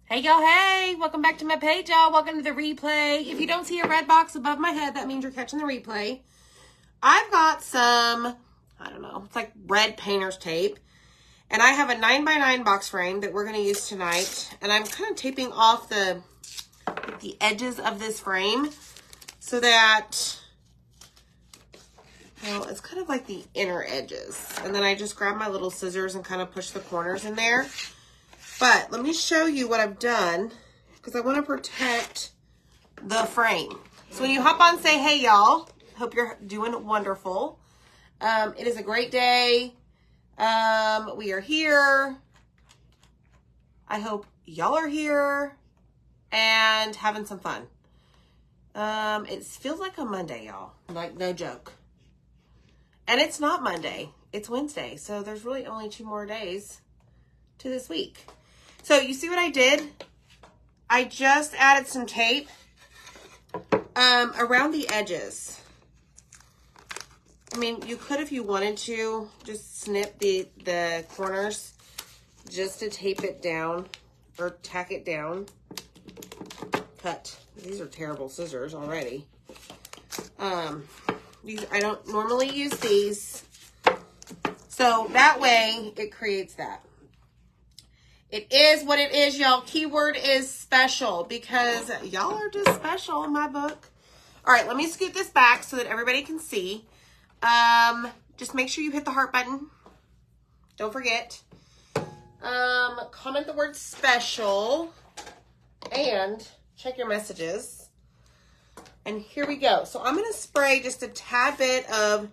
Hey, y'all, hey, welcome back to my page, y'all. Welcome to the replay. If you don't see a red box above my head, that means you're catching the replay. I've got some, I don't know, it's like red painter's tape. And I have a 9x9 box frame that we're going to use tonight. And I'm kind of taping off the edges of this frame so that, well, it's kind of like the inner edges. And then I just grab my little scissors and kind of push the corners in there. But let me show you what I've done because I want to protect the frame. So when you hop on, say, hey, y'all. Hope you're doing wonderful. It is a great day. We are here. I hope y'all are here and having some fun. It feels like a Monday, y'all. Like, no joke. And it's not Monday. It's Wednesday. So there's really only 2 more days to this week. So you see what I did? I just added some tape around the edges. I mean, you could, if you wanted to, just snip the corners just to tape it down or tack it down. Cut. These are terrible scissors already. I don't normally use these. So that way it creates that. It is what it is, y'all. Keyword is special because y'all are just special in my book. All right, let me scoot this back so that everybody can see. Just make sure you hit the heart button. Don't forget. Comment the word special and check your messages. And here we go. So I'm going to spray just a tad bit of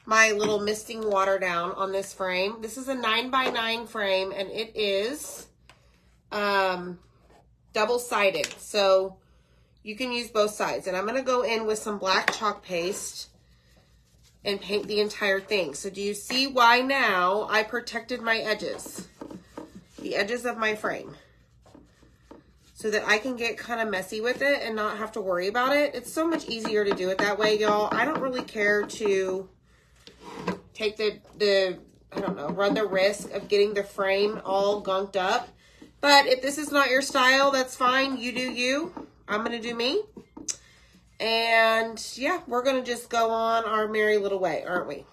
my little misting water down on this frame. This is a 9x9 frame and it is double-sided. So you can use both sides. And I'm going to go in with some black chalk paste and paint the entire thing. So do you see why now I protected my edges? The edges of my frame. So that I can get kind of messy with it and not have to worry about it. It's so much easier to do it that way, y'all. I don't really care to take I don't know, run the risk of getting the frame all gunked up. But if this is not your style, that's fine. You do you. I'm going to do me. And yeah, we're going to just go on our merry little way, aren't we?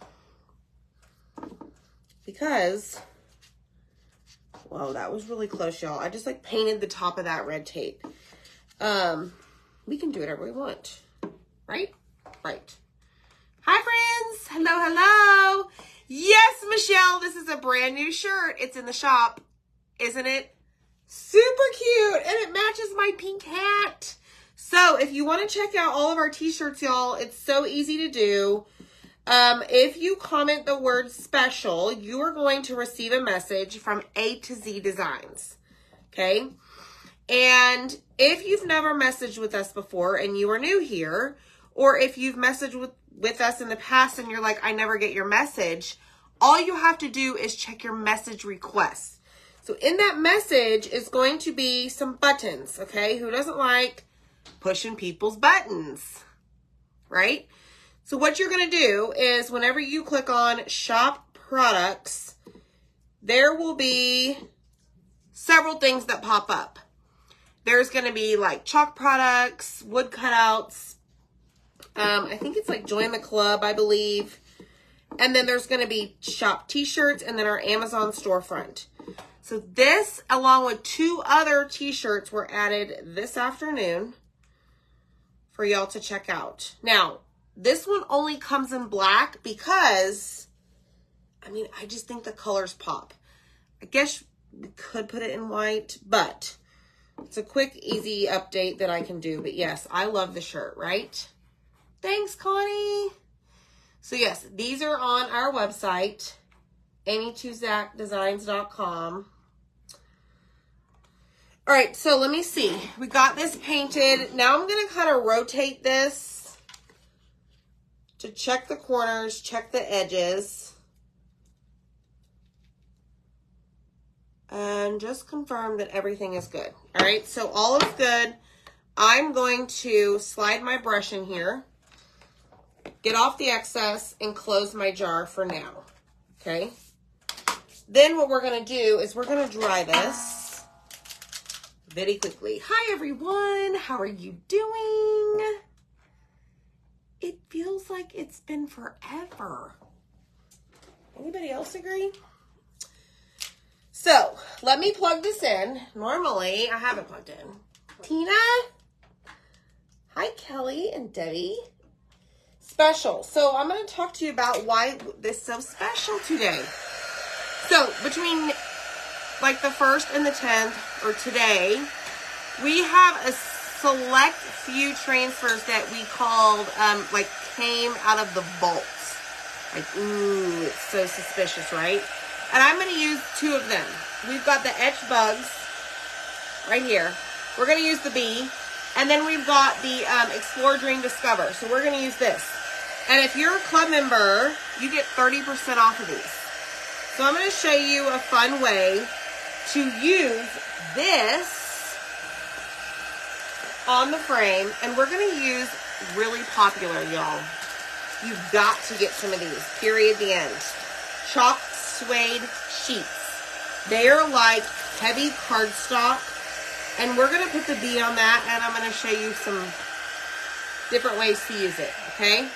Because, whoa, that was really close, y'all. I just like painted the top of that red tape. We can do whatever we want, right? Right. Hi, friends. Hello, hello. Yes, Michelle, this is a brand new shirt. It's in the shop, isn't it? Super cute, and it matches my pink hat. So if you want to check out all of our t-shirts, y'all, it's so easy to do. If you comment the word special, you are going to receive a message from A to Z Designs, okay? And if you've never messaged with us before and you are new here, or if you've messaged with us in the past and you're like, I never get your message, all you have to do is check your message requests. So in that message is going to be some buttons, okay? Who doesn't like pushing people's buttons, right? So what you're going to do is whenever you click on shop products, there will be several things that pop up. There's going to be like chalk products, wood cutouts. I think it's like join the club, I believe. And then there's going to be shop t-shirts and then our Amazon storefront. So this, along with 2 other t-shirts, were added this afternoon for y'all to check out. Now, this one only comes in black because, I mean, I just think the colors pop. I guess we could put it in white, but it's a quick, easy update that I can do. But yes, I love the shirt, right? Thanks, Connie. So yes, these are on our website, AmyTuzakDesigns.com. All right, so let me see. We got this painted. Now I'm going to kind of rotate this to check the corners, check the edges, and just confirm that everything is good. All right, so all is good. I'm going to slide my brush in here, get off the excess, and close my jar for now, okay? Then what we're going to do is we're going to dry this very quickly. Hi, everyone. How are you doing? It feels like it's been forever. Anybody else agree? So, let me plug this in. Normally, I have it plugged in. Tina? Hi, Kelly and Debbie. Special. So, I'm going to talk to you about why this is so special today. So, between like the 1st and the 10th, or today, we have a select few transfers that we called, like, came out of the vaults. Like, ooh, it's so suspicious, right? And I'm going to use 2 of them. We've got the Etch Bugs right here. We're going to use the B. And then we've got the Explore, Dream, Discover. So we're going to use this. And if you're a club member, you get 30% off of these. So I'm going to show you a fun way to use this on the frame. And we're going to use really popular, y'all. You've got to get some of these. Period. The end. ChalkSuede sheets. They are like heavy cardstock. And we're going to put the B on that. And I'm going to show you some different ways to use it. Okay?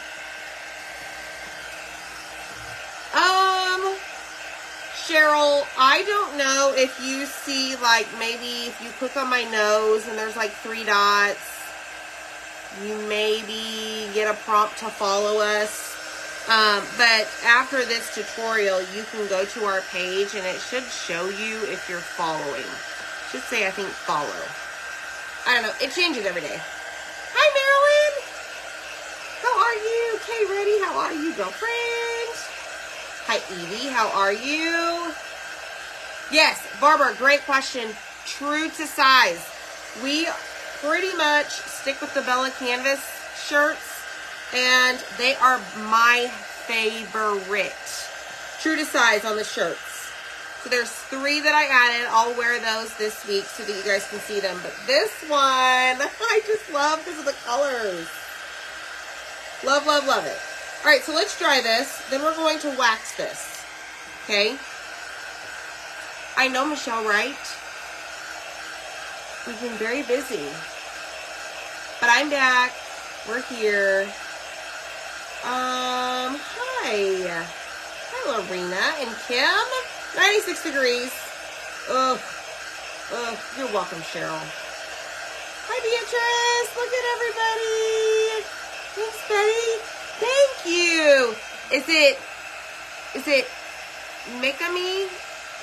Cheryl, I don't know if you see, like, maybe if you click on my nose and there's like 3 dots, you maybe get a prompt to follow us. But after this tutorial, you can go to our page and it should show you if you're following. It should say, I think, follow. I don't know. It changes every day. Hi, Marilyn. How are you? Kay Reddy, how are you, girlfriend? Hi, Evie. How are you? Yes, Barbara, great question. True to size. We pretty much stick with the Bella Canvas shirts, and they are my favorite. True to size on the shirts. So there's 3 that I added. I'll wear those this week so that you guys can see them. But this one, I just love because of the colors. Love, love, love it. All right, so let's dry this. Then we're going to wax this. Okay? I know, Michelle, right? We've been very busy. But I'm back. We're here. Hi. Hi, Lorena and Kim. 96 degrees. Ugh. You're welcome, Cheryl. Hi, Beatrice. Look at everybody. Thanks, Betty. Thank you. Is it Mikami?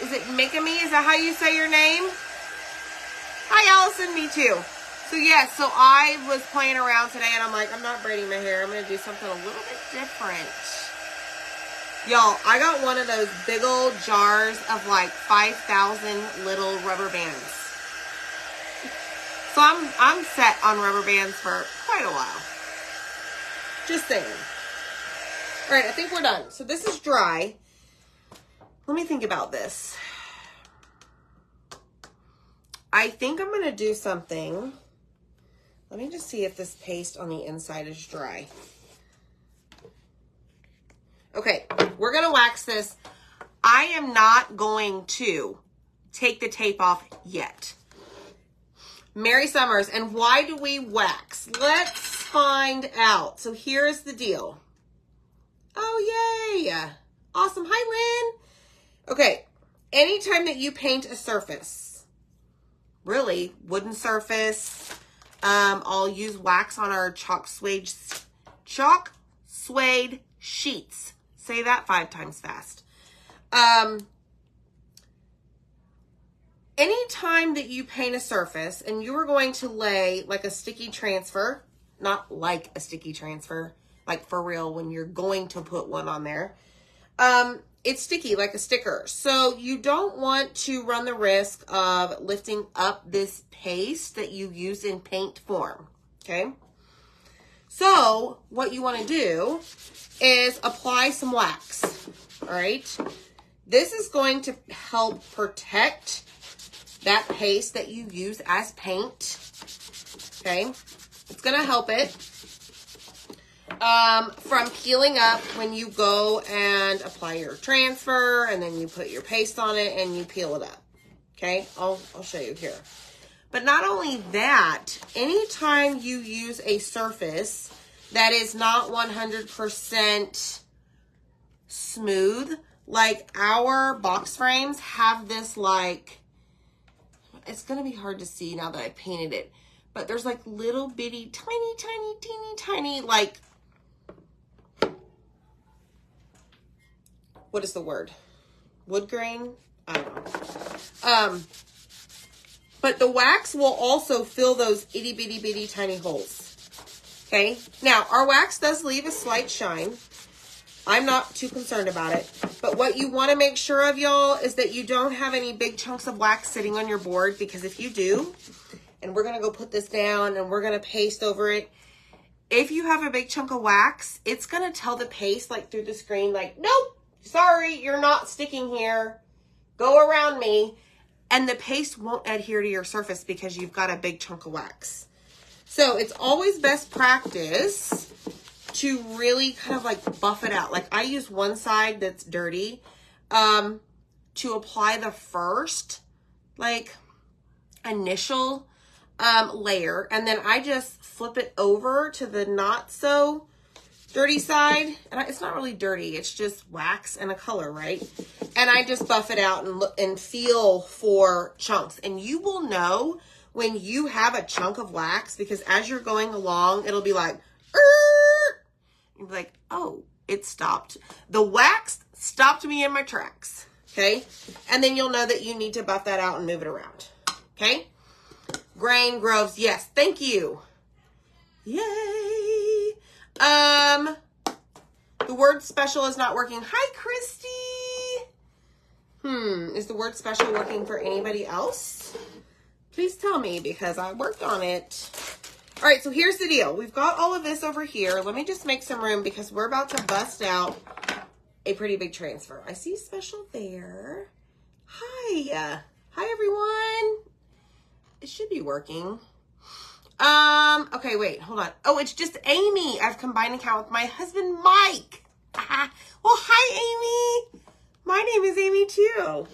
Is it Mikami? Is that how you say your name? Hi, Allison. Me too. So, yes. So, I was playing around today, and I'm like, I'm not braiding my hair. I'm going to do something a little bit different. Y'all, I got one of those big old jars of like 5,000 little rubber bands. So, I'm set on rubber bands for quite a while. Just saying. All right, I think we're done. So this is dry. Let me think about this. I think I'm going to do something. Let me just see if this paste on the inside is dry. Okay, we're going to wax this. I am not going to take the tape off yet. Merry Summers. And why do we wax? Let's find out. So here's the deal. Oh, yay. Awesome. Hi, Lynn. Okay. Anytime that you paint a surface, really, wooden surface, I'll use wax on our ChalkSuede sheets. Say that 5 times fast. Anytime that you paint a surface and you are going to lay like a sticky transfer, not like a sticky transfer, like for real when you're going to put one on there, it's sticky like a sticker. So you don't want to run the risk of lifting up this paste that you use in paint form, okay? So what you want to do is apply some wax, all right? This is going to help protect that paste that you use as paint, okay? It's going to help it from peeling up when you go and apply your transfer, and then you put your paste on it and you peel it up, okay? I'll show you here. But not only that, anytime you use a surface that is not 100% smooth, like our box frames have this like, it's going to be hard to see now that I painted it, but there's like little bitty, tiny, like, what is the word? Wood grain? I don't know. But the wax will also fill those itty bitty tiny holes. Okay. Now, our wax does leave a slight shine. I'm not too concerned about it. But what you want to make sure of, y'all, is that you don't have any big chunks of wax sitting on your board, because if you do, and we're going to go put this down and we're going to paste over it, if you have a big chunk of wax, it's going to tell the paste like through the screen, like, nope, sorry, you're not sticking here. Go around me. And the paste won't adhere to your surface because you've got a big chunk of wax. So it's always best practice to really kind of like buff it out. Like I use one side that's dirty to apply the first like initial layer. And then I just flip it over to the not so dirty side. And it's not really dirty. It's just wax and a color, right? And I just buff it out and look and feel for chunks. And you will know when you have a chunk of wax, because as you're going along, it'll be like, you'll be like, oh, it stopped. The wax stopped me in my tracks. Okay. And then you'll know that you need to buff that out and move it around. Okay. Grain groves. Yes. Thank you. Yay. The word special is not working. Hi, Christy. Is the word special working for anybody else? Please tell me, because I worked on it. All right, so here's the deal. We've got all of this over here. Let me just make some room because we're about to bust out a pretty big transfer. I see special there. Hi. Hi, everyone. It should be working. Okay, wait, hold on. Oh, it's just Amy. I've combined an account with my husband, Mike. Well, hi, Amy. My name is Amy, too.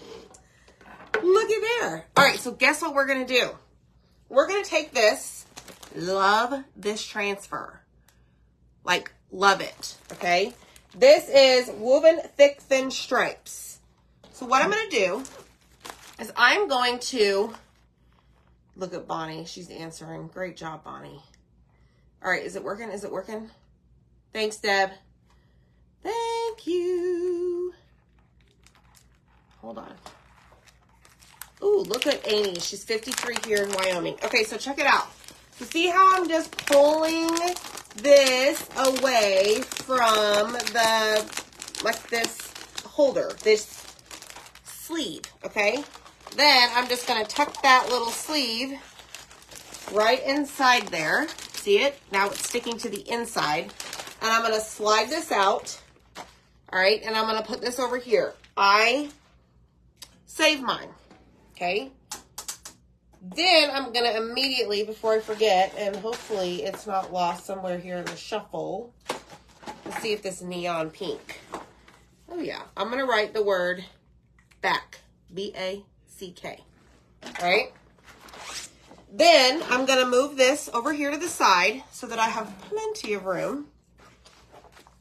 Look at there. All right, so guess what we're going to do? We're going to take this. Love this transfer. Like, love it, okay? This is Woven Thick Thin Stripes. So what I'm going to do is I'm going to... Look at Bonnie. She's answering. Great job, Bonnie. All right, is it working? Is it working? Thanks, Deb. Thank you. Hold on. Ooh, look at Amy. She's 53 here in Wyoming. Okay, so check it out. So see how I'm just pulling this away from the, like this holder, this sleeve, okay? Then I'm just going to tuck that little sleeve right inside there. See it? Now it's sticking to the inside. And I'm going to slide this out. All right, and I'm going to put this over here. I save mine. Okay. Then I'm going to immediately, before I forget, and hopefully it's not lost somewhere here in the shuffle. Let's see if this neon pink. Oh, yeah. I'm going to write the word back. B-A-C-K. All right. Then I'm going to move this over here to the side so that I have plenty of room.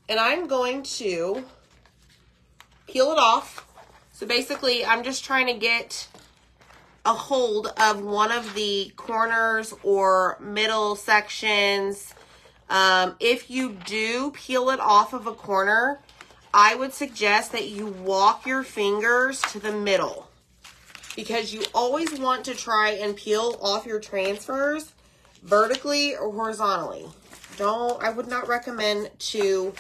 And I'm going to peel it off. So basically, I'm just trying to get a hold of one of the corners or middle sections. If you do peel it off of a corner, I would suggest that you walk your fingers to the middle, because you always want to try and peel off your transfers vertically or horizontally. I would not recommend to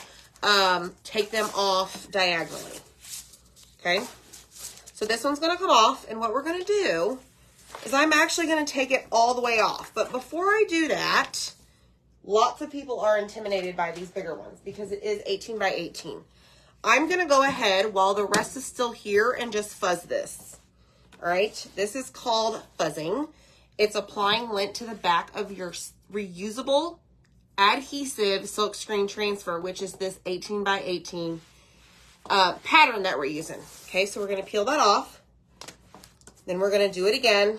take them off diagonally. Okay. So this one's going to come off, and what we're going to do is I'm actually going to take it all the way off. But before I do that, lots of people are intimidated by these bigger ones because it is 18 by 18. I'm going to go ahead while the rest is still here and just fuzz this. All right, this is called fuzzing. It's applying lint to the back of your reusable adhesive silk screen transfer, which is this 18 by 18 pattern that we're using. Okay, so we're going to peel that off. Then we're going to do it again.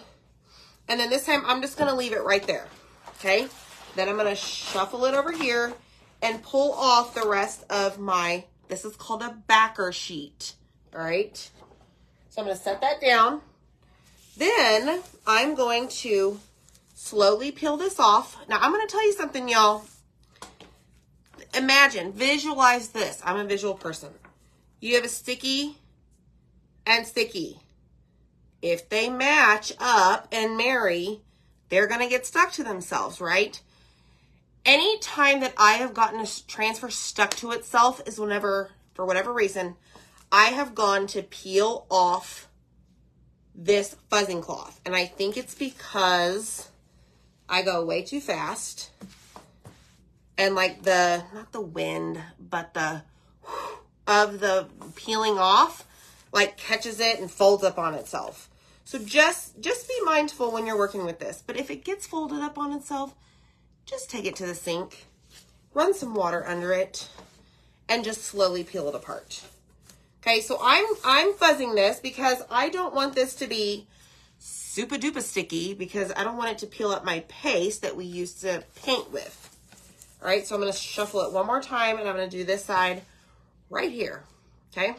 And then this time I'm just going to leave it right there. Okay. Then I'm going to shuffle it over here and pull off the rest of my, this is called a backer sheet. All right. So I'm going to set that down. Then I'm going to slowly peel this off. Now I'm going to tell you something, y'all. Imagine, visualize this. I'm a visual person. You have a sticky and sticky. If they match up and marry, they're going to get stuck to themselves, right? Anytime that I have gotten a transfer stuck to itself is whenever, for whatever reason, I have gone to peel off this fuzzing cloth. And I think it's because I go way too fast. And like the, not the wind, but the of the peeling off, like catches it and folds up on itself. So just be mindful when you're working with this. But if it gets folded up on itself, just take it to the sink, run some water under it, and just slowly peel it apart. Okay, so I'm fuzzing this because I don't want this to be super duper sticky because I don't want it to peel up my paste that we used to paint with. All right, so I'm going to shuffle it one more time, and I'm going to do this side right here. Okay.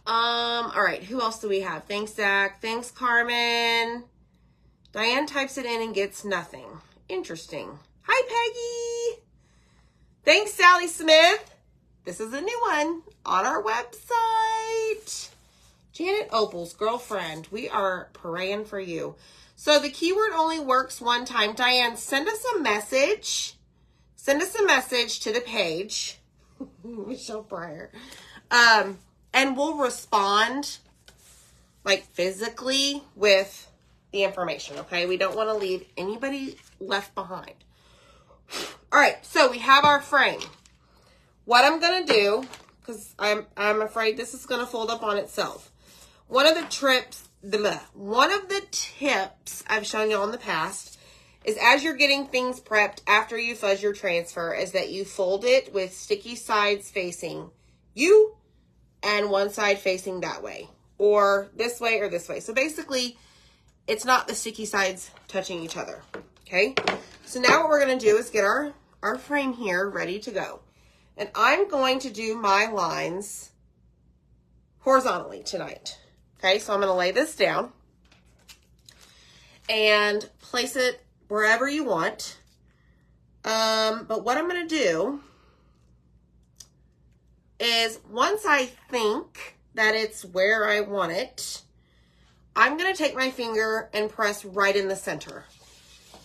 All right, who else do we have? Thanks, Zach. Thanks, Carmen. Diane types it in and gets nothing. Interesting. Hi, Peggy. Thanks, Sally Smith. This is a new one on our website. Janet Opal's girlfriend. We are praying for you. So the keyword only works one time. Diane, send us a message. Send us a message to the page. Michelle Pryor. And we'll respond like physically with the information, okay? We don't want to leave anybody left behind. All right, so we have our frame. What I'm going to do, because I'm afraid this is going to fold up on itself. One of the tips I've shown you all in the past is as you're getting things prepped after you fuzz your transfer is that you fold it with sticky sides facing you and one side facing that way or this way or this way. So basically it's not the sticky sides touching each other. Okay. So now what we're going to do is get our frame here ready to go. And I'm going to do my lines horizontally tonight. Okay, so I'm going to lay this down and place it wherever you want. But what I'm going to do is once I think that it's where I want it, I'm going to take my finger and press right in the center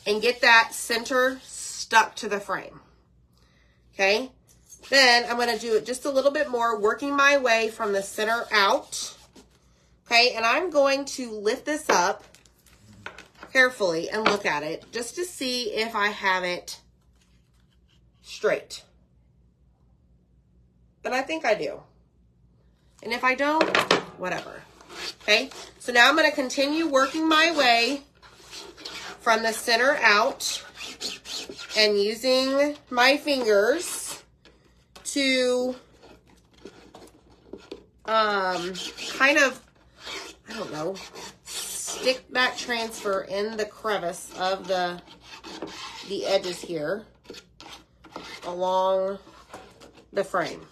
and get that center stuck to the frame. Okay, then I'm going to do it just a little bit more, working my way from the center out. Okay, and I'm going to lift this up carefully and look at it just to see if I have it straight. But I think I do. And if I don't, whatever. Okay, so now I'm going to continue working my way from the center out and using my fingers to kind of, I don't know, stick that transfer in the crevice of the edges here along the frame.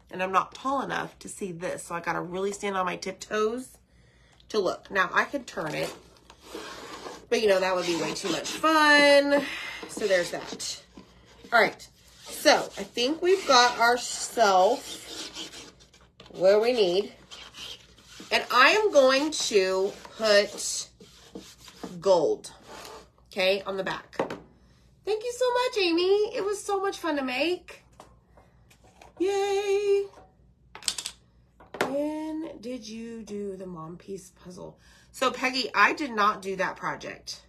And I'm not tall enough to see this, so I got to really stand on my tiptoes to look. Now, I could turn it, but you know, that would be way too much fun. So there's that. All right. So I think we've got ourselves where we need. And I am going to put gold, okay, on the back. Thank you so much, Amy. It was so much fun to make. Yay. When did you do the mom piece puzzle? So, Peggy, I did not do that project.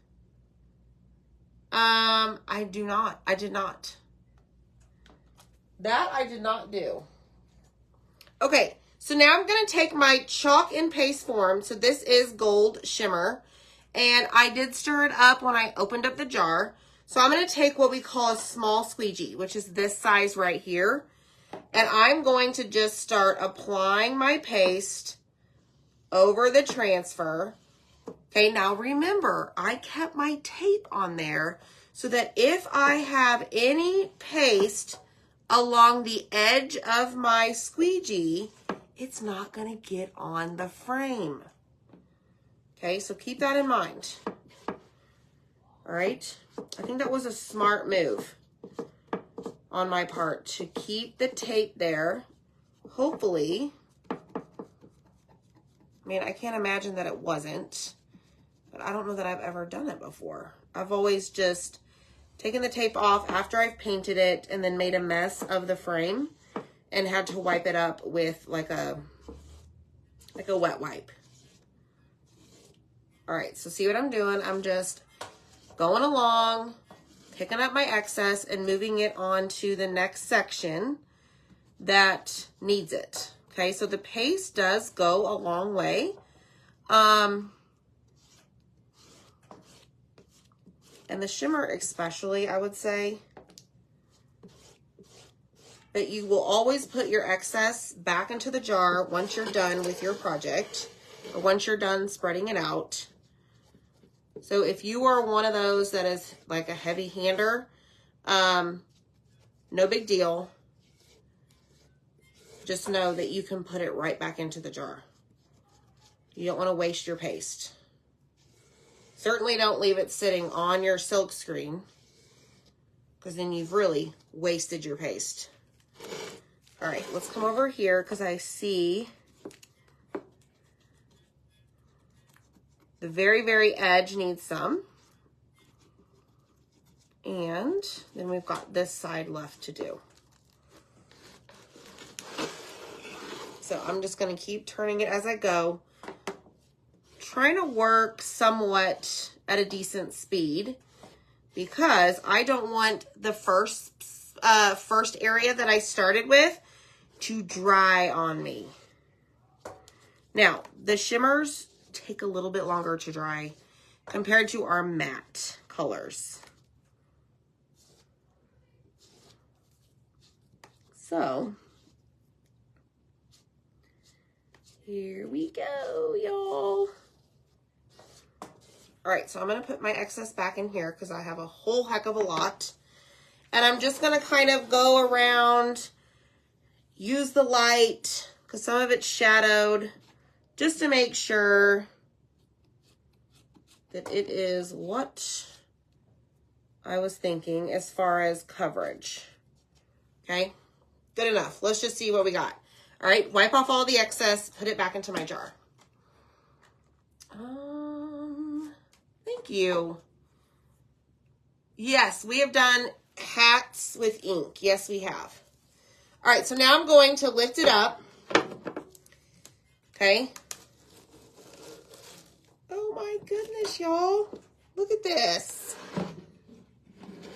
I did not. That I did not do. Okay. So now I'm going to take my chalk and paste form. So this is gold shimmer. And I did stir it up when I opened up the jar. So I'm going to take what we call a small squeegee, which is this size right here. And I'm going to just start applying my paste over the transfer Okay, now remember, I kept my tape on there so that if I have any paste along the edge of my squeegee, it's not going to get on the frame. Okay, so keep that in mind. All right, I think that was a smart move on my part to keep the tape there. Hopefully, I mean, I can't imagine that it wasn't, but I don't know that I've ever done it before. I've always just taken the tape off after I've painted it and then made a mess of the frame and had to wipe it up with like a wet wipe. All right, so see what I'm doing? I'm just going along, picking up my excess and moving it on to the next section that needs it. Okay, so the paste does go a long way. And the shimmer especially, I would say. But you will always put your excess back into the jar once you're done with your project, or once you're done spreading it out. So if you are one of those that is like a heavy hander, no big deal. Just know that you can put it right back into the jar. You don't want to waste your paste. Certainly don't leave it sitting on your silk screen, because then you've really wasted your paste. All right, let's come over here because I see the very, very edge needs some. And then we've got this side left to do. So I'm just going to keep turning it as I go, trying to work somewhat at a decent speed because I don't want the first area that I started with to dry on me. Now, the shimmers take a little bit longer to dry compared to our matte colors. So, here we go, y'all. All right, so I'm going to put my excess back in here because I have a whole heck of a lot. And I'm just going to kind of go around, use the light because some of it's shadowed, just to make sure that it is what I was thinking as far as coverage. Okay, good enough. Let's just see what we got. All right, wipe off all the excess, put it back into my jar. Thank you. Yes, we have done hats with ink. Yes, we have. All right, so now I'm going to lift it up. Okay. Oh my goodness, y'all. Look at this.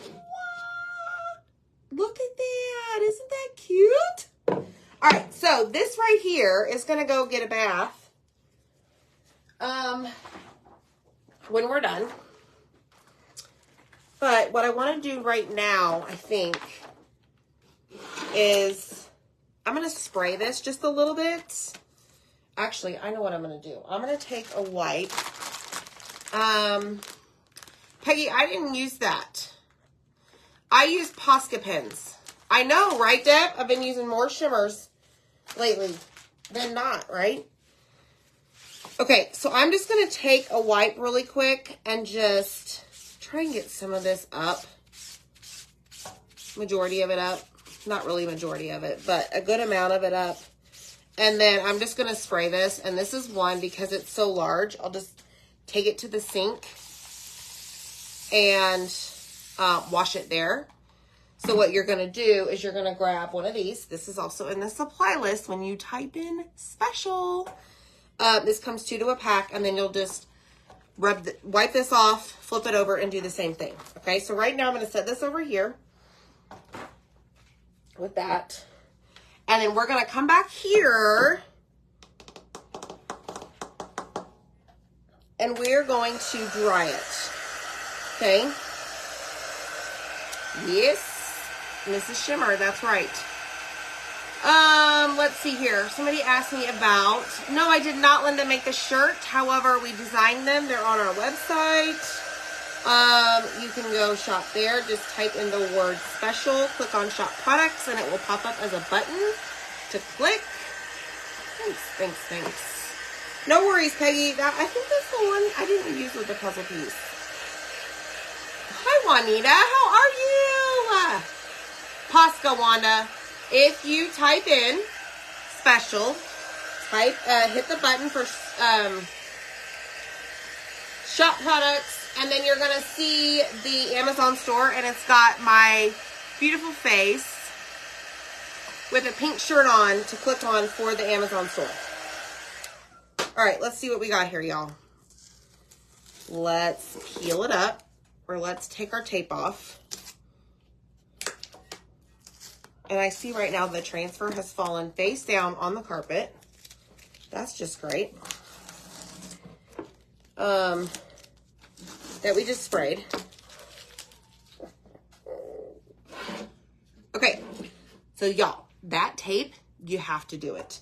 What? Look at that. Isn't that cute? All right, so this right here is going to go get a bath when we're done. But what I want to do right now, I think, is I'm going to spray this just a little bit. Actually, I know what I'm going to do. I'm going to take a wipe. Peggy, I didn't use that. I used Posca pens. I know, right, Deb? I've been using more shimmers lately than not, right? Okay, so I'm just going to take a wipe really quick and just try and get some of this up. Majority of it up. Not really majority of it, but a good amount of it up. And then I'm just going to spray this. And this is one because it's so large. I'll just take it to the sink and wash it there. So what you're going to do is you're going to grab one of these. This is also in the supply list when you type in special. This comes 2 to a pack, and then you'll just wipe this off, flip it over, and do the same thing. Okay, so right now I'm going to set this over here with that. And then we're going to come back here, and we're going to dry it. Okay? Yes. Mrs. Shimmer, that's right. let's see here. Somebody asked me about, no, I did not, Linda, make the shirt. However, we designed them. They're on our website. You can go shop there. Just type in the word special, click on shop products, and it will pop up as a button to click. Thanks. No worries, Peggy. I think that's the one I didn't use with the puzzle piece. Hi, Juanita. How are you? Posca, Wanda. If you type in special, hit the button for shop products, and then you're going to see the Amazon store, and it's got my beautiful face with a pink shirt on to click on for the Amazon store. All right, let's see what we got here, y'all. Let's peel it up, or let's take our tape off. And I see right now the transfer has fallen face down on the carpet. That's just great. That we just sprayed. Okay, so y'all, that tape, you have to do it.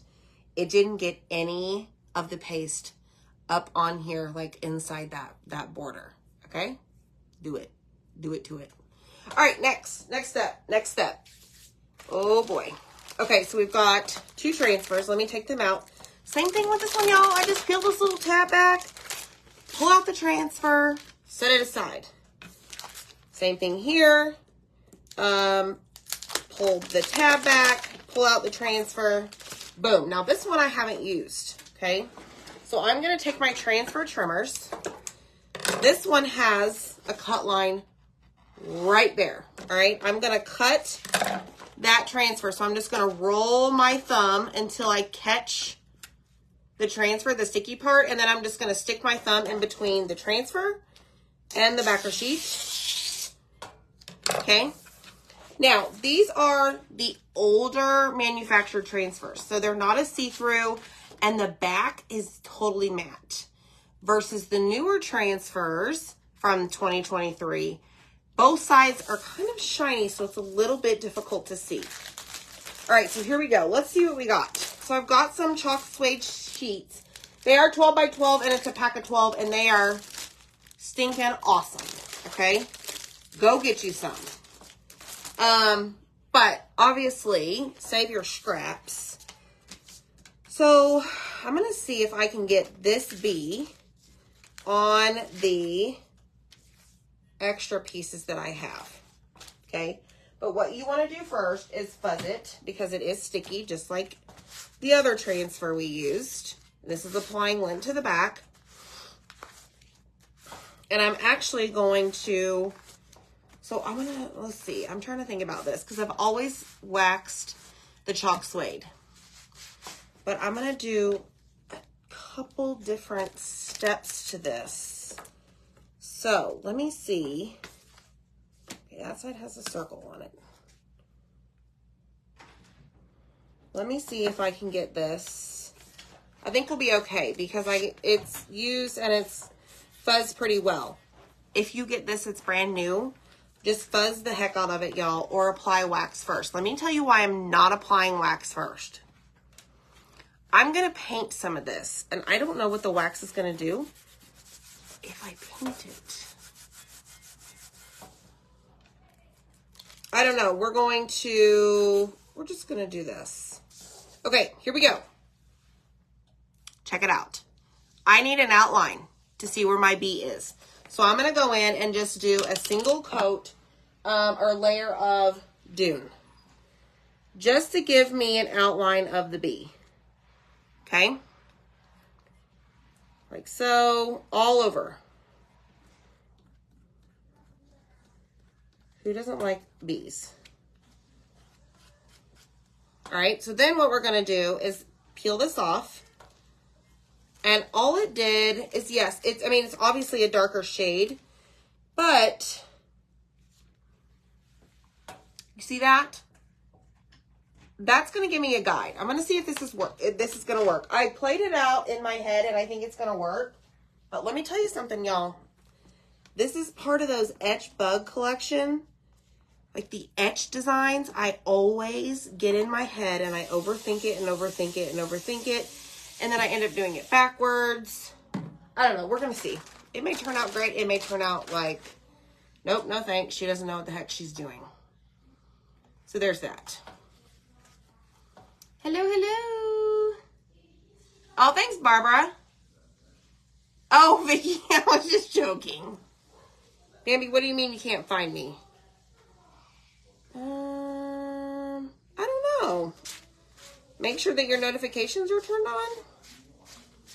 It didn't get any of the paste up on here, like inside that border. Okay, do it to it. All right, next step. Oh boy. Okay, so we've got 2 transfers. Let me take them out. Same thing with this one, y'all. I just peel this little tab back, pull out the transfer, set it aside. Same thing here. Pull the tab back, pull out the transfer. Boom. Now this one I haven't used. Okay. So I'm going to take my transfer trimmers. This one has a cut line right there. All right. I'm going to cut that transfer. So I'm just going to roll my thumb until I catch the transfer, the sticky part. And then I'm just going to stick my thumb in between the transfer and the backer sheet. Okay. Now, these are the older manufactured transfers. So they're not a see-through, and the back is totally matte. Versus the newer transfers from 2023, both sides are kind of shiny, so it's a little bit difficult to see. All right, so here we go. Let's see what we got. So I've got some ChalkSuede sheets. They are 12 by 12, and it's a pack of 12, and they are stinking awesome, okay? Go get you some. But obviously, save your scraps. So I'm going to see if I can get this bee on the extra pieces that I have. Okay. But what you want to do first is fuzz it, because it is sticky, just like the other transfer we used. This is applying lint to the back. And I'm actually going to, so I'm going to, let's see, I'm trying to think about this, because I've always waxed the ChalkSuede. But I'm going to do a couple different steps to this. So let me see. Okay, that side has a circle on it. Let me see if I can get this. I think it'll be okay, because it's used and it's fuzzed pretty well. If you get this, it's brand new. Just fuzz the heck out of it, y'all, or apply wax first. Let me tell you why I'm not applying wax first. I'm going to paint some of this, and I don't know what the wax is going to do if I paint it. I don't know. We're just going to do this. Okay, here we go. Check it out. I need an outline to see where my bee is. So I'm going to go in and just do a single coat or layer of Dune, just to give me an outline of the bee. Okay? Like so, all over. Who doesn't like bees? All right, so then what we're going to do is peel this off. And all it did is, yes, it's obviously a darker shade, but you see that? That's going to give me a guide. I'm going to see if this is going to work. I played it out in my head, and I think it's going to work. But let me tell you something, y'all. This is part of those Etch Bug collection. like the etch designs, I always get in my head and I overthink it and overthink it and overthink it. And then I end up doing it backwards. I don't know. We're going to see. It may turn out great. It may turn out like, nope, no thanks. She doesn't know what the heck she's doing. So there's that. Hello, hello. Oh, thanks, Barbara. Oh, Vicky, I was just joking. Bambi, what do you mean you can't find me? I don't know. Make sure that your notifications are turned on.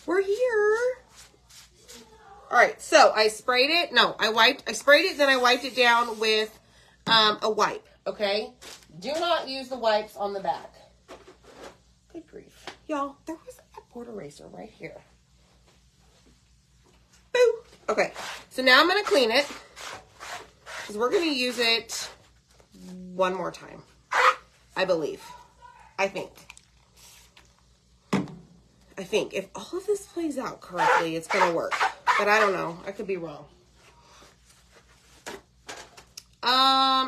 We're here. All right, so I sprayed it. No, I sprayed it, then I wiped it down with a wipe, okay? Do not use the wipes on the back. Good grief. Y'all, there was a board eraser right here. Boo. Okay, so now I'm going to clean it because we're going to use it one more time, I believe. I think if all of this plays out correctly, it's going to work. But I don't know. I could be wrong.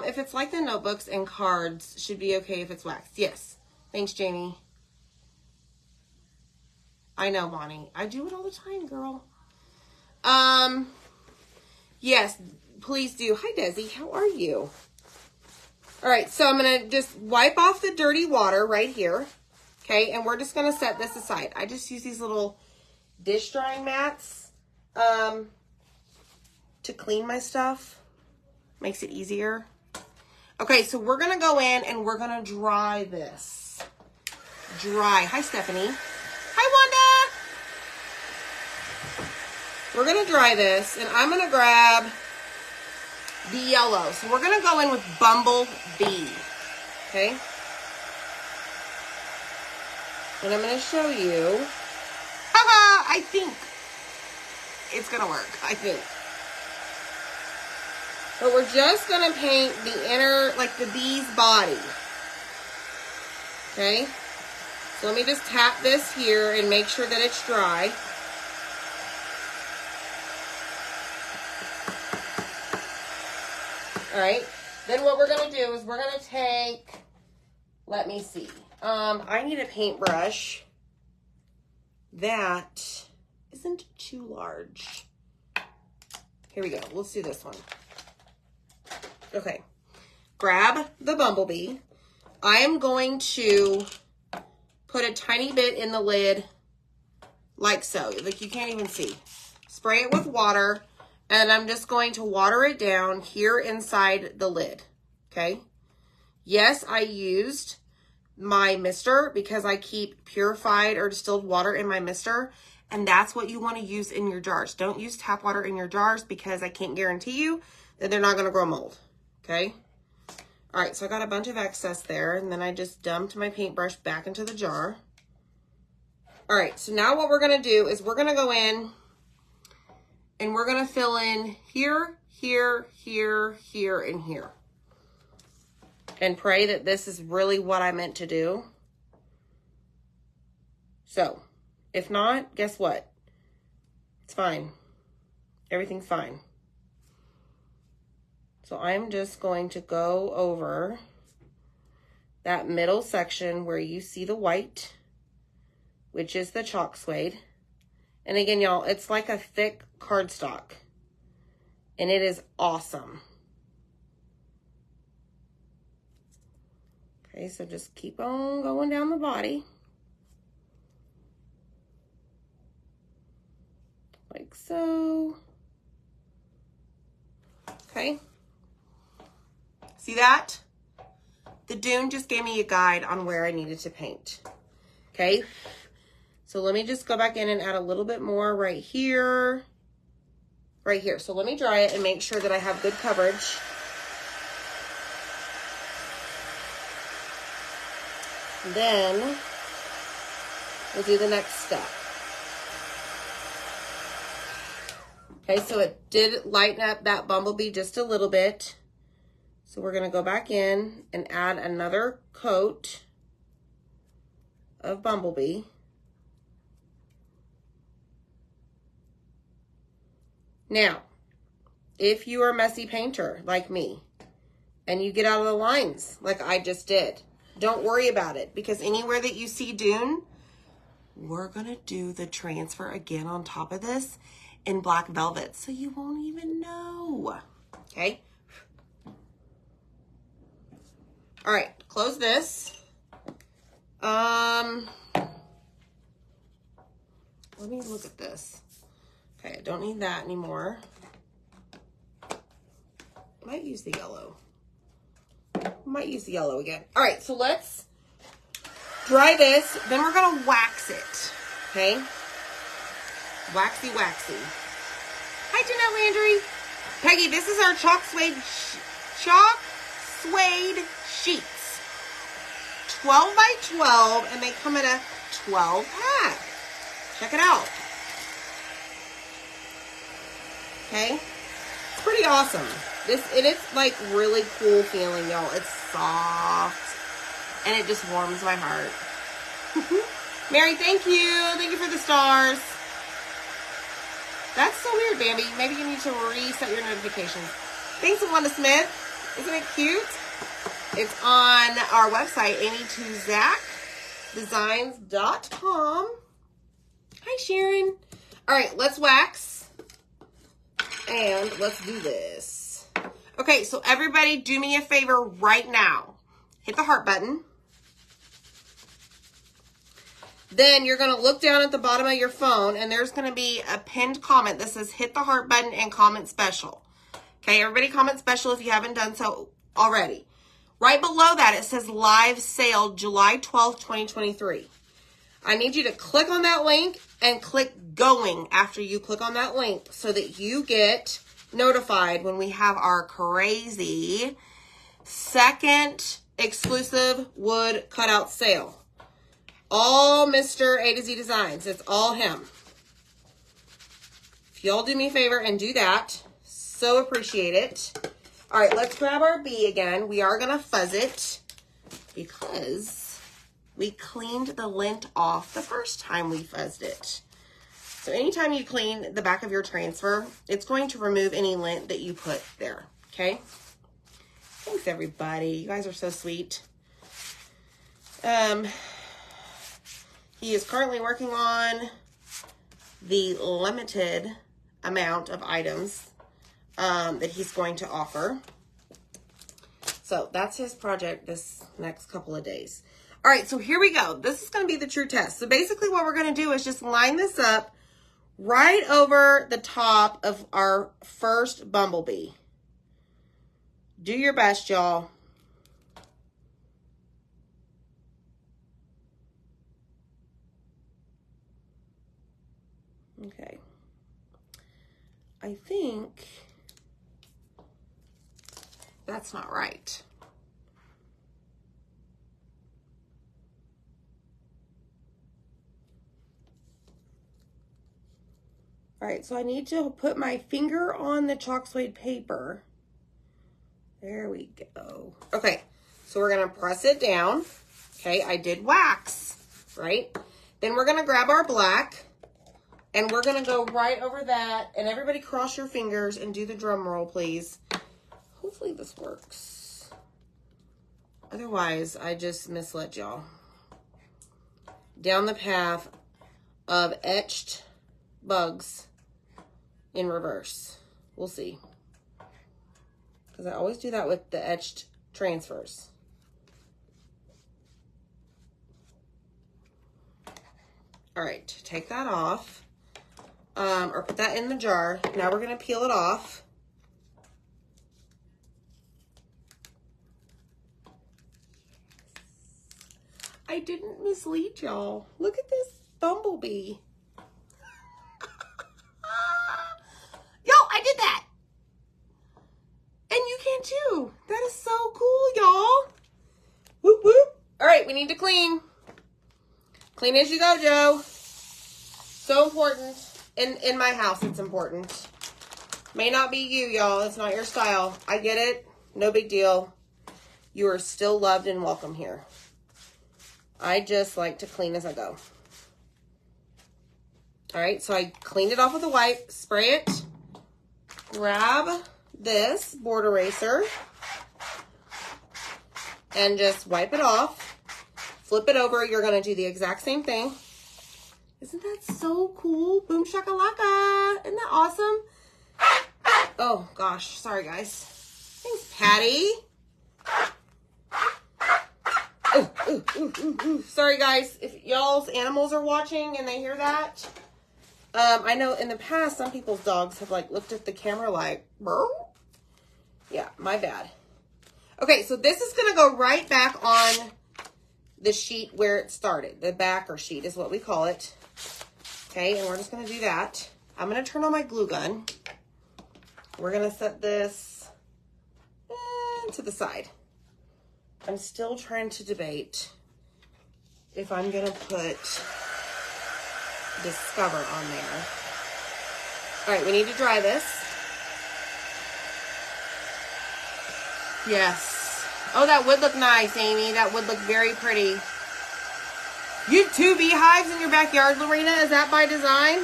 If it's like the notebooks and cards, should be okay if it's waxed. Yes. Thanks, Jamie. I know, Bonnie. I do it all the time, girl. Yes, please do. Hi, Desi. How are you? All right, so I'm going to just wipe off the dirty water right here. Okay, and we're just going to set this aside. I just use these little dish drying mats to clean my stuff. Makes it easier. Okay, so we're going to go in and we're going to dry this. Dry. Hi, Stephanie. Hi, Wanda. We're going to dry this, and I'm going to grab the yellow. So we're going to go in with Bumblebee. Okay? And I'm going to show you. Haha, I think it's going to work. I think. But we're just going to paint the inner, like the bee's body. Okay? So let me just tap this here and make sure that it's dry. All right. Then what we're going to do is we're going to take, let me see. I need a paintbrush that isn't too large. Here we go. Let's do this one. Okay. Grab the Bumblebee. I am going to put a tiny bit in the lid like so. Like you can't even see. Spray it with water, and I'm just going to water it down here inside the lid. Okay? Yes, I used my mister because I keep purified or distilled water in my mister, and that's what you want to use in your jars. Don't use tap water in your jars because I can't guarantee you that they're not going to grow mold. Okay? All right, so I got a bunch of excess there, and then I just dumped my paintbrush back into the jar. All right, so now what we're going to do is we're going to go in and we're going to fill in here, here, here, here, and here. And pray that this is really what I meant to do. So, if not, guess what? It's fine. Everything's fine. So I'm just going to go over that middle section where you see the white, which is the ChalkSuede. And again, y'all, it's like a thick cardstock. And it is awesome. Okay, so just keep on going down the body. Like so. Okay. See that? The dune just gave me a guide on where I needed to paint. Okay. So let me just go back in and add a little bit more right here. Right here. So let me dry it and make sure that I have good coverage. Then we'll do the next step. Okay, so it did lighten up that Bumblebee just a little bit. So we're going to go back in and add another coat of Bumblebee. Now, if you are a messy painter like me, and you get out of the lines like I just did. Don't worry about it, because anywhere that you see dune, we're going to do the transfer again on top of this in black velvet, so you won't even know. Okay? All right, close this. Let me look at this. Okay, I don't need that anymore. Might use the yellow. Might use the yellow again. All right, so let's dry this. Then we're gonna wax it. Okay? Waxy, waxy. Hi, Jeanette Landry. Peggy, this is our ChalkSuede sheets. 12 by 12, and they come in a 12 pack. Check it out. Okay? It's pretty awesome. It is like really cool feeling, y'all. It's soft, and it just warms my heart. Mary, thank you. Thank you for the stars. That's so weird, Bambi. Maybe you need to reset your notifications. Thanks, Wanda Smith. Isn't it cute? It's on our website, Amy2ZachDesigns.com. Hi, Sharon. All right, let's wax. And let's do this. Okay, so everybody do me a favor right now. Hit the heart button. Then you're going to look down at the bottom of your phone, and there's going to be a pinned comment that says hit the heart button and comment special. Okay, everybody comment special if you haven't done so already. Right below that, it says live sale July 12th, 2023. I need you to click on that link and click going after you click on that link so that you get notified when we have our crazy second exclusive wood cutout sale. All Mr. A to Z Designs. It's all him. If y'all do me a favor and do that, so appreciate it. All right, let's grab our bee again. We are going to fuzz it because we cleaned the lint off the first time we fuzzed it. So anytime you clean the back of your transfer, it's going to remove any lint that you put there, okay? Thanks, everybody. You guys are so sweet. He is currently working on the limited amount of items that he's going to offer. So that's his project this next couple of days. All right, so here we go. This is going to be the true test. So basically what we're going to do is just line this up right over the top of our first bumblebee. Do your best, y'all. Okay. I think that's not right. All right, so I need to put my finger on the ChalkSuede paper. There we go. Okay, so we're gonna press it down. Okay, I did wax, right? Then we're gonna grab our black and we're gonna go right over that. And everybody cross your fingers and do the drum roll, please. Hopefully this works. Otherwise, I just misled y'all. Down the path of etched bugs in reverse. We'll see. Because I always do that with the etched transfers. All right, take that off. Or put that in the jar. Now we're going to peel it off. I didn't mislead y'all. Look at this bumblebee. Yo, I did that. And you can too. That is so cool, y'all. Whoop, whoop. All right, we need to clean. Clean as you go, Joe. So important. In my house, it's important. May not be you, y'all. It's not your style. I get it. No big deal. You are still loved and welcome here. I just like to clean as I go. All right, so I cleaned it off with a wipe. Spray it. Grab this board eraser. and just wipe it off. Flip it over. You're going to do the exact same thing. Isn't that so cool? Boom shakalaka. Isn't that awesome? Oh, gosh. Sorry, guys. Thanks, Patty. Ooh. Sorry, guys. If y'all's animals are watching and they hear that. I know in the past, some people's dogs have, like, looked at the camera like, burr. Yeah, my bad. Okay, so this is going to go right back on the sheet where it started. The backer sheet is what we call it. Okay, and we're just going to do that. I'm going to turn on my glue gun. We're going to set this to the side. I'm still trying to debate if I'm going to put Discover on there. All right, we need to dry this. Yes. Oh, that would look nice, Amy. That would look very pretty. You have 2 beehives in your backyard, Lorena? Is that by design?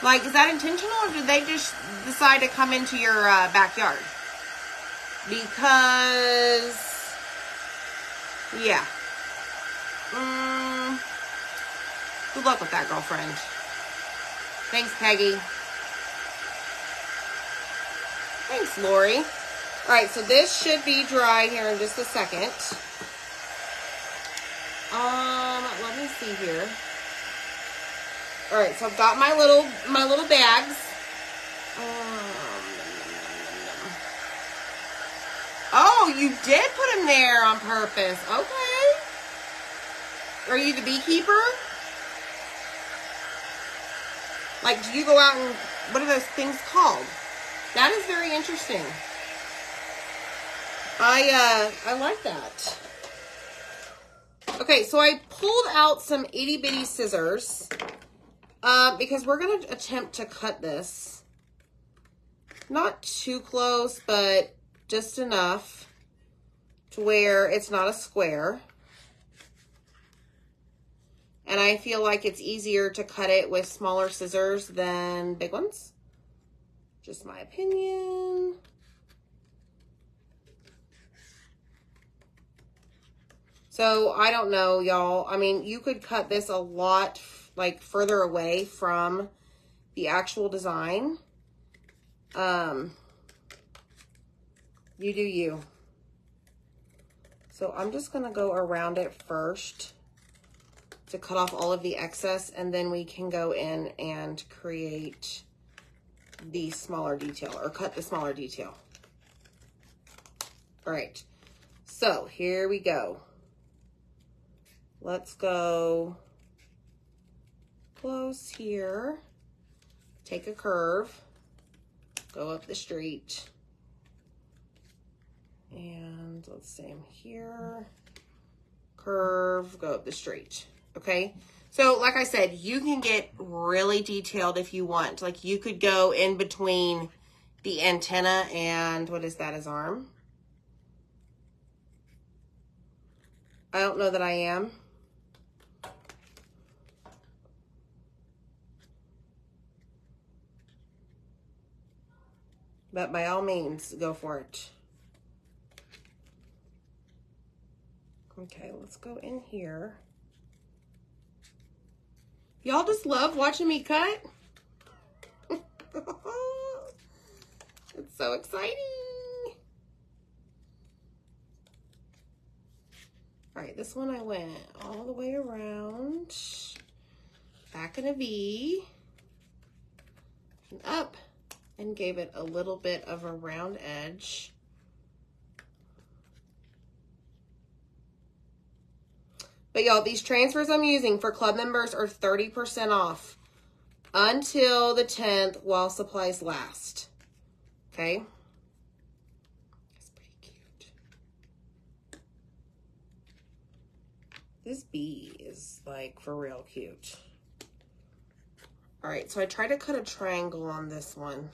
Like, is that intentional, or did they just decide to come into your backyard? Because, yeah. Good luck with that, girlfriend. Thanks, Peggy. Thanks, Lori. All right, so this should be dry here in just a second. Let me see here. All right, so I've got my little bags. Oh, you did put them there on purpose. Okay. Are you the beekeeper? Like, do you go out and, what are those things called? That is very interesting. I like that. Okay, so I pulled out some itty bitty scissors because we're going to attempt to cut this. Not too close, but just enough to where it's not a square. And I feel like it's easier to cut it with smaller scissors than big ones. Just my opinion. So, I don't know, y'all. I mean, you could cut this a lot, like, further away from the actual design. You do you. So, I'm just going to go around it first to cut off all of the excess, and then we can go in and create the smaller detail, or cut the smaller detail. All right. So, here we go. Let's go close here, take a curve, go up the street, and let's say I'm here, curve, go up the street, okay? So like I said, you can get really detailed if you want. Like you could go in between the antenna and, what is that, his arm? I don't know that I am. But by all means, go for it. Okay, let's go in here. Y'all just love watching me cut? It's so exciting. All right, this one I went all the way around, back in a V, and up, and gave it a little bit of a round edge. But y'all, these transfers I'm using for club members are 30% off until the 10th while supplies last. Okay? That's pretty cute. This bee is like for real cute. All right, so I tried to cut a triangle on this one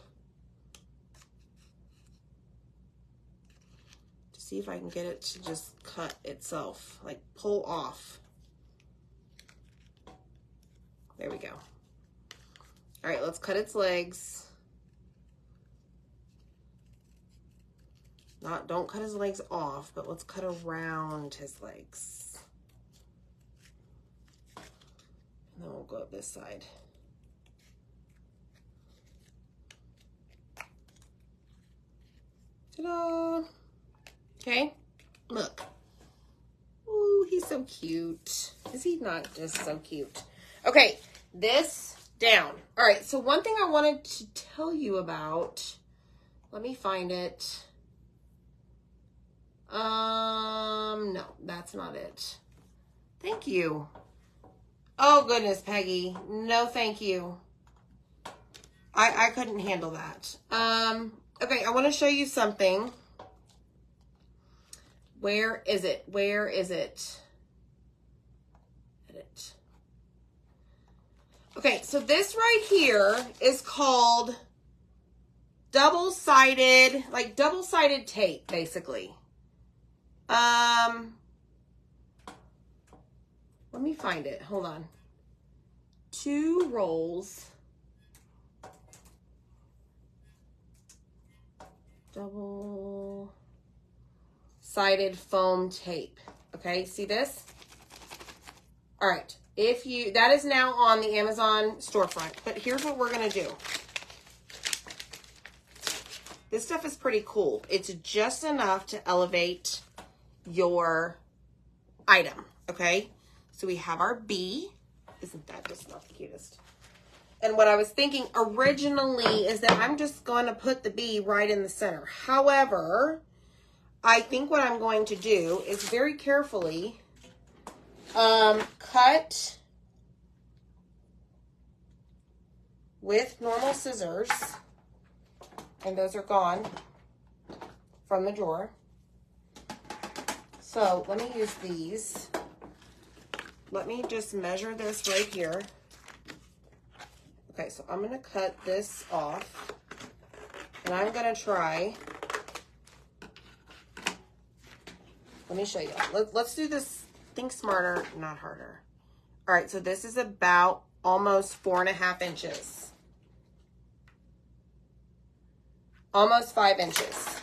to see if I can get it to just cut itself, like pull off. There we go. All right, let's cut its legs. Don't cut his legs off, but let's cut around his legs. And then we'll go up this side. Ta-da! Okay, look. Ooh, he's so cute. Is he not just so cute? Okay, this down. All right, so one thing I wanted to tell you about, let me find it. No, that's not it. Thank you. Oh, goodness, Peggy. No, thank you. I couldn't handle that. Okay, I want to show you something. Where is it? Where is it? Edit. Okay, so this right here is called double-sided, like double-sided tape, basically. Let me find it. Hold on. 2 rolls. Double-sided foam tape. Okay, see this? All right. That is now on the Amazon storefront, but here's what we're going to do. This stuff is pretty cool. It's just enough to elevate your item, okay? So we have our bee. Isn't that just not the cutest? And what I was thinking originally is that I'm just going to put the bee right in the center. However, I think what I'm going to do is very carefully cut with normal scissors. And those are gone from the drawer. So let me use these. Let me just measure this right here. Okay, so I'm going to cut this off. And I'm going to try. Let me show you. Let's do this. Think smarter, not harder. All right, so this is about almost 4.5 inches. Almost 5 inches.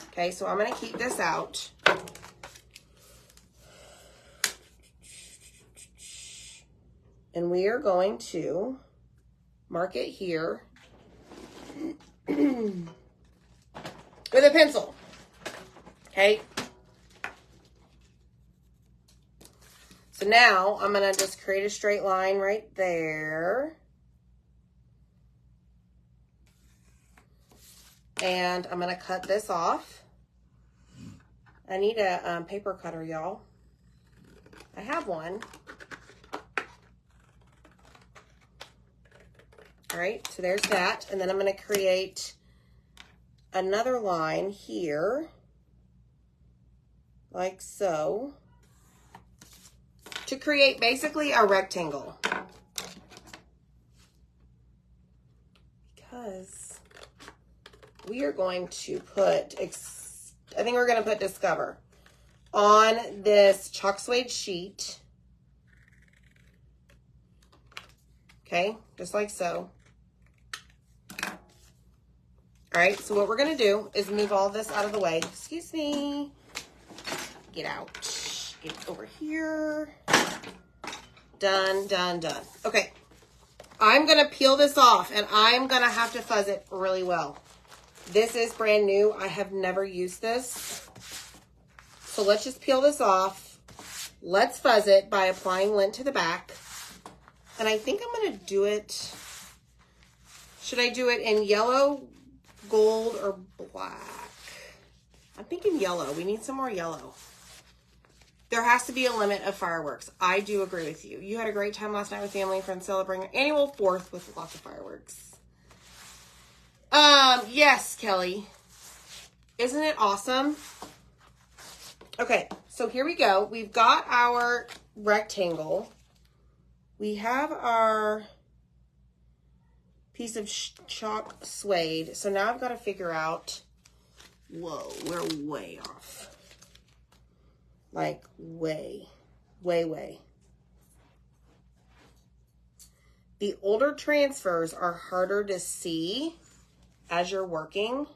Okay, so I'm going to keep this out. And we are going to mark it here with a pencil. Okay. So now I'm going to just create a straight line right there. And I'm going to cut this off. I need a paper cutter, y'all. I have one. All right, so there's that. And then I'm going to create another line here, like so, to create basically a rectangle. Because we are going to put, I think we're going to put Discover on this ChalkSuede sheet. Okay, just like so. All right, so what we're going to do is move all this out of the way. Excuse me. Get out. Get over here. Done, done, done. Okay, I'm going to peel this off, and I'm going to have to fuzz it really well. This is brand new. I have never used this. So let's just peel this off. Let's fuzz it by applying lint to the back. And I think I'm going to do it. Should I do it in yellow, gold, or black? I'm thinking yellow. We need some more yellow. There has to be a limit of fireworks. I do agree with you. You had a great time last night with family and friends celebrating our annual 4th with lots of fireworks. Yes, Kelly. Isn't it awesome? Okay, so here we go. We've got our rectangle. We have our piece of ChalkSuede. So now I've got to figure out, whoa, we're way off. Like way, way, way. The older transfers are harder to see as you're working.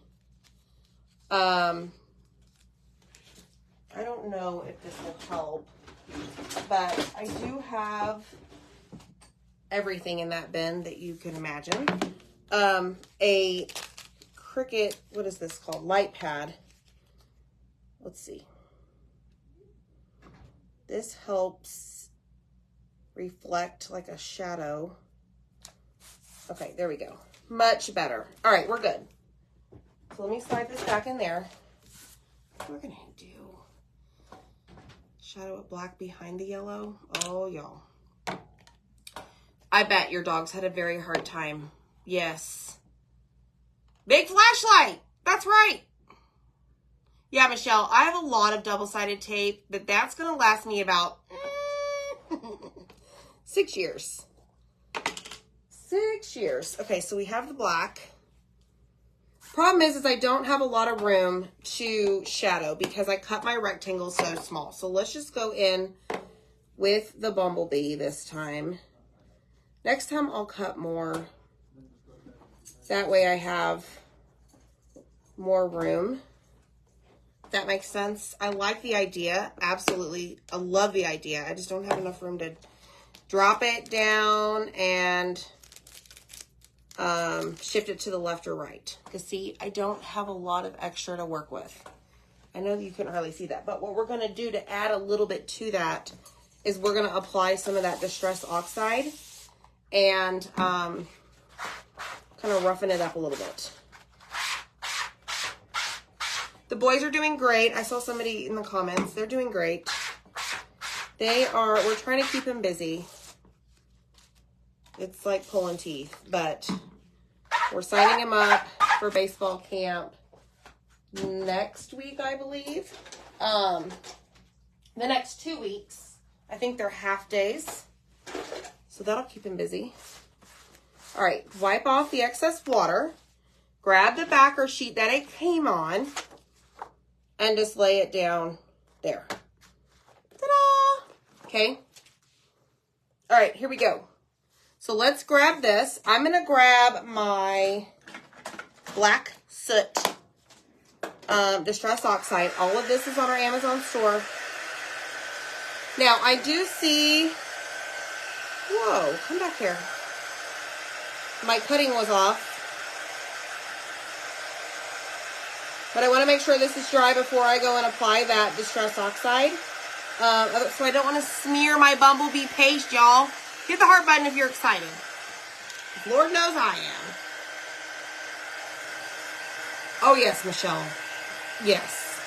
I don't know if this will help, but I do have everything in that bin that you can imagine. A Cricut, what is this called? Light pad. Let's see. This helps reflect like a shadow. Okay, there we go. Much better. All right, we're good. So let me slide this back in there. What we're gonna do, shadow it black behind the yellow. Oh, y'all. I bet your dogs had a very hard time. Yes. Big flashlight. That's right. Yeah, Michelle, I have a lot of double-sided tape, but that's going to last me about 6 years. 6 years. Okay, so we have the black. Problem is I don't have a lot of room to shadow because I cut my rectangles so small. So let's just go in with the bumblebee this time. Next time I'll cut more. That way I have more room. That makes sense. I like the idea. Absolutely. I love the idea. I just don't have enough room to drop it down and shift it to the left or right. Because see, I don't have a lot of extra to work with. I know you couldn't hardly see that. But what we're going to do to add a little bit to that is we're going to apply some of that Distress Oxide and kind of roughen it up a little bit. The boys are doing great. I saw somebody in the comments. They're doing great. We're trying to keep them busy. It's like pulling teeth, but we're signing him up for baseball camp next week, I believe. The next 2 weeks, I think they're half days. So that'll keep him busy. All right, wipe off the excess water. Grab the backer sheet that it came on and just lay it down there. Ta-da! Okay. All right, here we go. So let's grab this. I'm going to grab my black soot Distress Oxide. All of this is on our Amazon store. Now, I do see... Whoa, come back here. My cutting was off. But I want to make sure this is dry before I go and apply that Distress Oxide. So I don't want to smear my bumblebee paste, y'all. Hit the heart button if you're excited. Lord knows I am. Oh, yes, Michelle. Yes.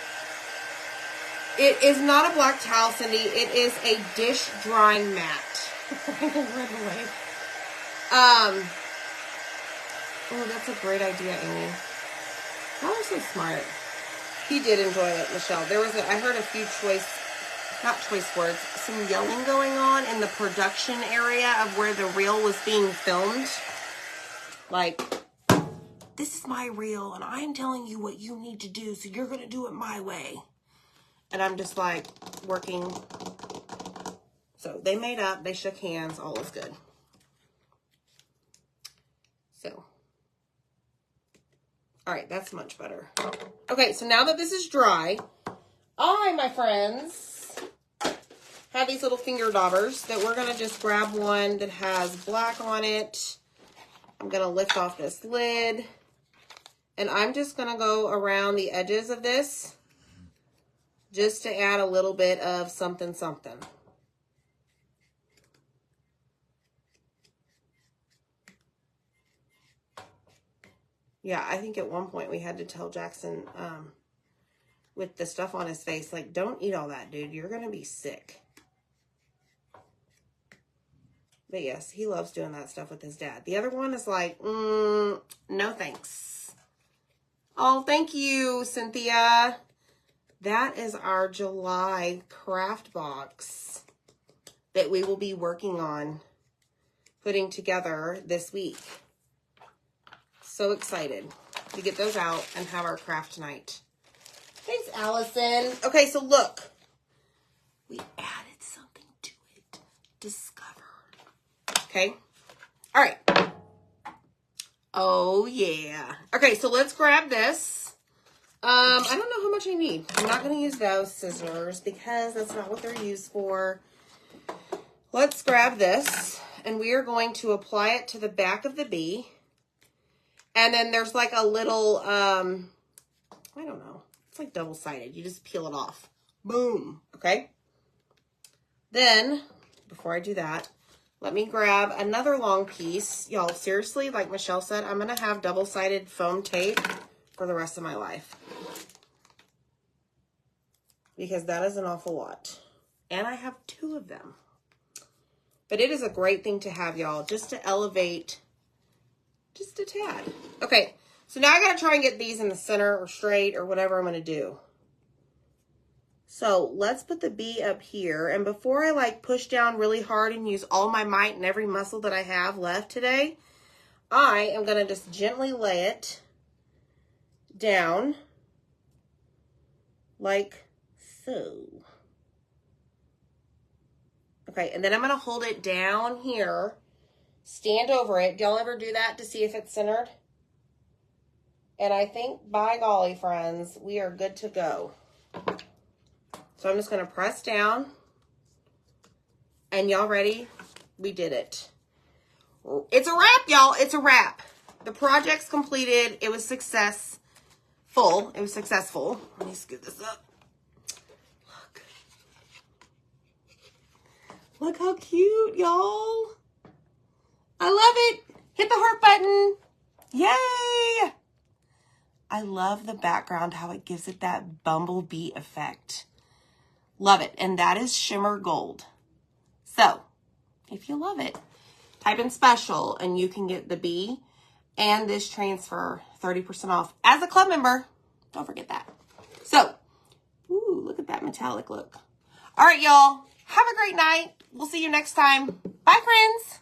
It is not a black towel, Cindy. It is a dish drying mat. Oh, that's a great idea, Amy. Y'all are so smart. He did enjoy it, Michelle. I heard a few not choice words, some yelling going on in the production area of where the reel was being filmed. Like, this is my reel, and I'm telling you what you need to do, so you're going to do it my way. And I'm just like, working. So they made up, they shook hands, all is good. So. All right, that's much better. Okay, so now that this is dry, my friends, have these little finger daubers that we're going to just grab one that has black on it. I'm going to lift off this lid, and I'm just going to go around the edges of this just to add a little bit of something, something. Yeah, I think at one point we had to tell Jackson with the stuff on his face, like, don't eat all that, dude. You're going to be sick. But yes, he loves doing that stuff with his dad. The other one is like, no thanks. Oh, thank you, Cynthia. That is our July craft box that we will be working on putting together this week. So excited to get those out and have our craft night. Thanks, Allison. Okay, so look. We added something to it. Discover. Okay. All right. Oh, yeah. Okay, so let's grab this. I don't know how much I need. I'm not going to use those scissors because that's not what they're used for. Let's grab this, and we are going to apply it to the back of the bee. And then there's like a little, I don't know. It's like double-sided. You just peel it off. Boom. Okay? Then, before I do that, let me grab another long piece. Y'all, seriously, like Michelle said, I'm going to have double-sided foam tape for the rest of my life. Because that is an awful lot. And I have 2 of them. But it is a great thing to have, y'all, just to elevate just a tad. Okay, so now I got to try and get these in the center or straight or whatever I'm going to do. So let's put the bee up here. And before I like push down really hard and use all my might and every muscle that I have left today, I am going to just gently lay it down like so. Okay, and then I'm going to hold it down here, stand over it. Do y'all ever do that to see if it's centered? And I think, by golly, friends, we are good to go. So I'm just going to press down. And y'all ready? We did it. It's a wrap, y'all. It's a wrap. The project's completed. It was successful. It was successful. Let me scoot this up. Look how cute, y'all. I love it. Hit the heart button. Yay. I love the background, how it gives it that bumblebee effect. Love it. And that is shimmer gold. So, if you love it, type in special and you can get the bee and this transfer 30% off as a club member. Don't forget that. So, ooh, look at that metallic look. All right, y'all. Have a great night. We'll see you next time. Bye, friends.